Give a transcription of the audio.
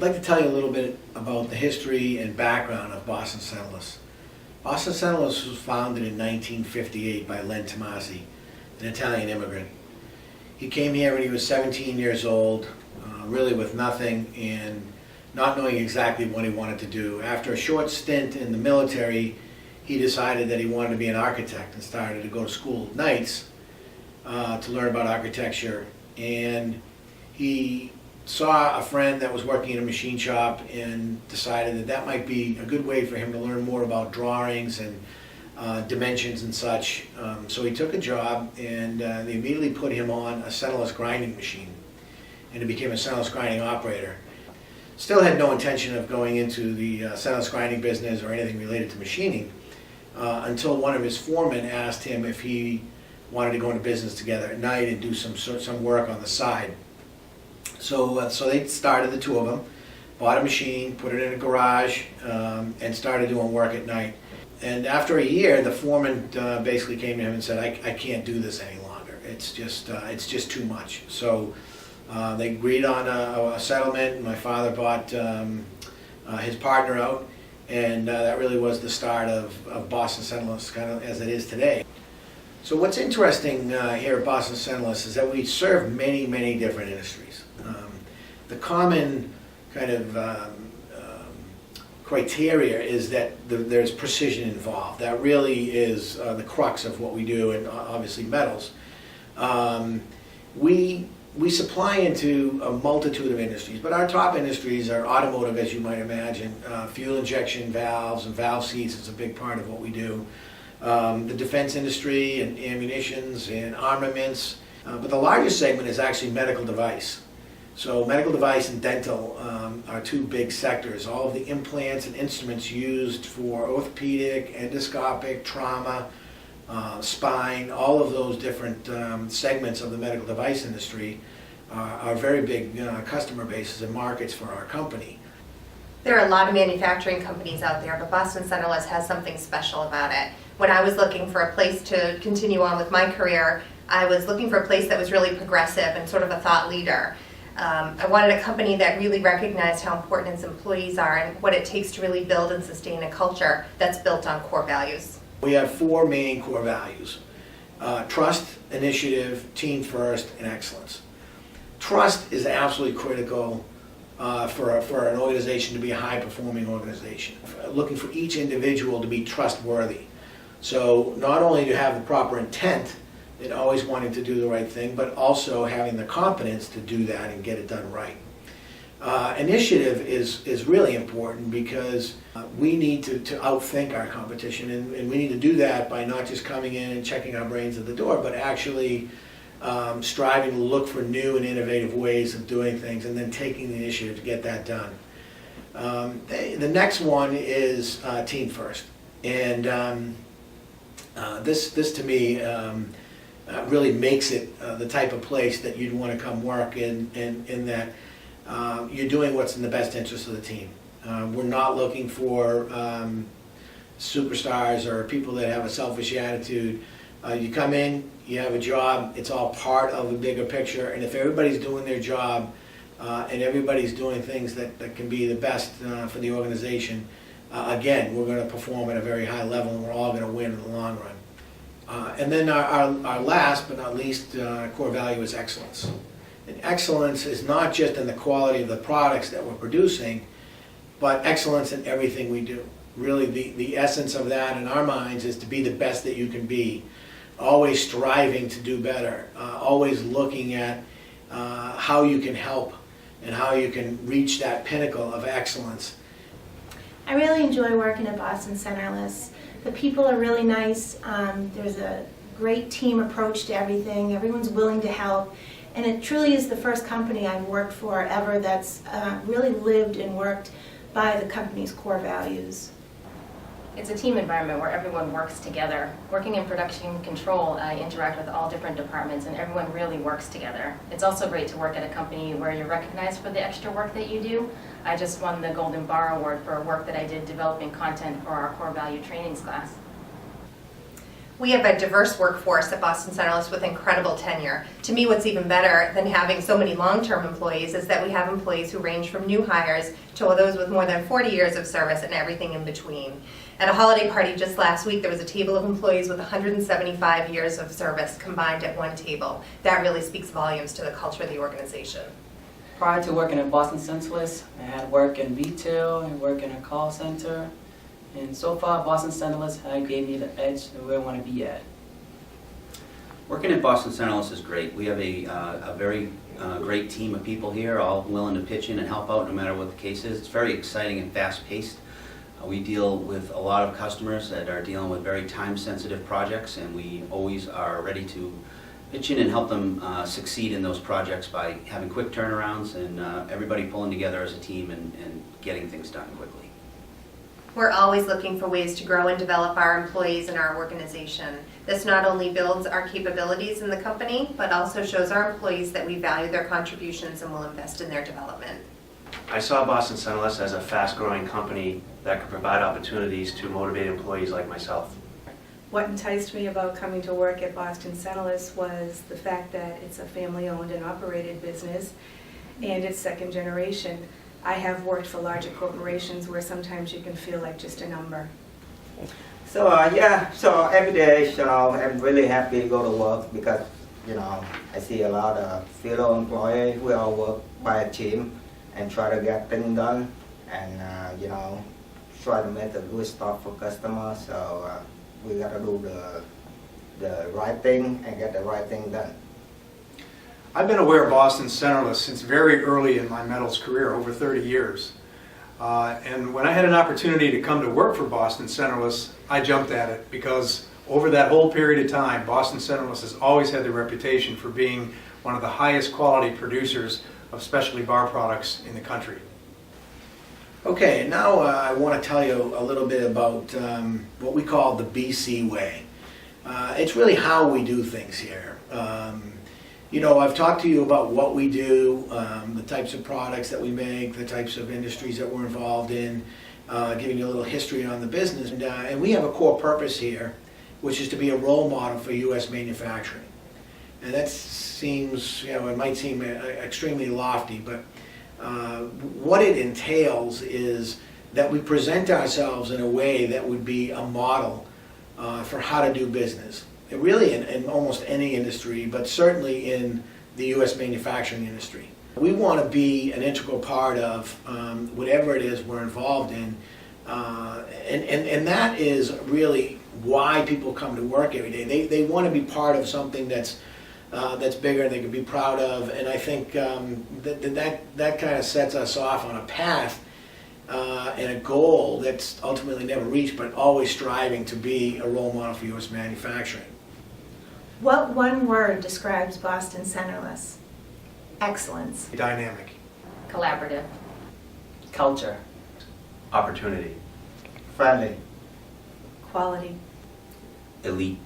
like to tell you a little bit about the history and background of Boston Centerless. Boston Centerless was founded in 1958 by President Tamasi, an Italian immigrant. He came here when he was 17 years old, really with nothing and not knowing exactly what he wanted to do. After a short stint in the military, he decided that he wanted to be an architect and started to go to school nights to learn about architecture. And he saw a friend that was working in a machine shop and decided that that might be a good way for him to learn more about drawings and dimensions and such. So he took a job, and they immediately put him on a centerless grinding machine, and he became a centerless grinding operator. Still had no intention of going into the centerless grinding business or anything related to machining until one of his foremen asked him if he wanted to go into business together at night and do some work on the side. So they started, the two of them, bought a machine, put it in a garage, and started doing work at night. And after a year, the foreman basically came to him and said, I can't do this any longer. It's just too much. So they agreed on a settlement, and my father bought his partner out, and that really was the start of Boston Centerless, kind of as it is today. So what's interesting here at Boston Centerless is that we serve many, many different industries. The common kind of criteria is that there's precision involved. That really is the crux of what we do, and obviously metals. We supply into a multitude of industries, but our top industries are automotive, as you might imagine. Fuel injection valves and valve seats is a big part of what we do. The defense industry and ammunitions and armaments. But the largest segment is actually medical device. So medical device and dental are two big sectors. All of the implants and instruments used for orthopedic, endoscopic, trauma, spine, all of those different segments of the medical device industry are very big customer bases and markets for our company. There are a lot of manufacturing companies out there, but Boston Centerless has something special about it. When I was looking for a place to continue on with my career, I was looking for a place that was really progressive and sort of a thought leader. I wanted a company that really recognized how important its employees are and what it takes to really build and sustain a culture that's built on core values. We have four main core values: trust, initiative, team first, and excellence. Trust is absolutely critical for an organization to be a high-performing organization. Looking for each individual to be trustworthy. So not only to have the proper intent and always wanting to do the right thing, but also having the competence to do that and get it done right. Initiative is really important because we need to outthink our competition, and we need to do that by not just coming in and checking our brains at the door, but actually striving to look for new and innovative ways of doing things and then taking the initiative to get that done. The next one is team first. And this to me really makes it the type of place that you'd want to come work in that you're doing what's in the best interest of the team. We're not looking for superstars or people that have a selfish attitude. You come in, you have a job, it's all part of a bigger picture, and if everybody's doing their job and everybody's doing things that can be the best for the organization, again, we're going to perform at a very high level, and we're all going to win in the long run. And then our last but not least core value is excellence. And excellence is not just in the quality of the products that we're producing, but excellence in everything we do. Really, the essence of that in our minds is to be the best that you can be, always striving to do better, always looking at how you can help and how you can reach that pinnacle of excellence. I really enjoy working at Boston Centerless. The people are really nice. There's a great team approach to everything. Everyone's willing to help. And it truly is the first company I've worked for ever that's really lived and worked by the company's core values. It's a team environment where everyone works together. Working in production control, I interact with all different departments and everyone really works together. It's also great to work at a company where you're recognized for the extra work that you do. I just won the Golden Bar Award for work that I did developing content for our core value trainings class. We have a diverse workforce at Boston Centerless with incredible tenure. To me, what's even better than having so many long-term employees is that we have employees who range from new hires to those with more than 40 years of service and everything in between. At a holiday party just last week, there was a table of employees with 175 years of service combined at one table. That really speaks volumes to the culture of the organization. Prior to working at Boston Centerless, I had work in retail and work in a call center. And so far, Boston Centerless gave me the edge to where I want to be at. Working at Boston Centerless is great. We have a very great team of people here, all willing to pitch in and help out no matter what the case is. It's very exciting and fast-paced. We deal with a lot of customers that are dealing with very time-sensitive projects, and we always are ready to pitch in and help them succeed in those projects by having quick turnarounds and everybody pulling together as a team and getting things done quickly. We're always looking for ways to grow and develop our employees and our organization. This not only builds our capabilities in the company, but also shows our employees that we value their contributions and will invest in their development. I saw Boston Centerless as a fast-growing company that could provide opportunities to motivate employees like myself. What enticed me about coming to work at Boston Centerless was the fact that it's a family-owned and operated business, and it's second generation. I have worked for larger corporations where sometimes you can feel like just a number. So so every day, I'm really happy to go to work because, I see a lot of fellow employees. We all work by a team and try to get things done and, try to make a good stuff for customers. So we got to do the right thing and get the right thing done. I've been aware of Boston Centerless since very early in my metals career, over 30 years. And when I had an opportunity to come to work for Boston Centerless, I jumped at it because over that whole period of time, Boston Centerless has always had the reputation for being one of the highest quality producers of specialty bar products in the country. Okay, and now I want to tell you a little bit about what we call the BC way. It's really how we do things here. I've talked to you about what we do, the types of products that we make, the types of industries that we're involved in, giving you a little history on the business. And we have a core purpose here, which is to be a role model for U.S. manufacturing. And that seems, it might seem extremely lofty, but what it entails is that we present ourselves in a way that would be a model for how to do business. Really in almost any industry, but certainly in the U.S. manufacturing industry. We want to be an integral part of whatever it is we're involved in, and that is really why people come to work every day. They want to be part of something that's bigger, they can be proud of, and I think that kind of sets us off on a path and a goal that's ultimately never reached, but always striving to be a role model for U.S. manufacturing. What one word describes Boston Centerless? Excellence. Dynamic. Collaborative. Culture. Opportunity. Friendly. Quality. Elite.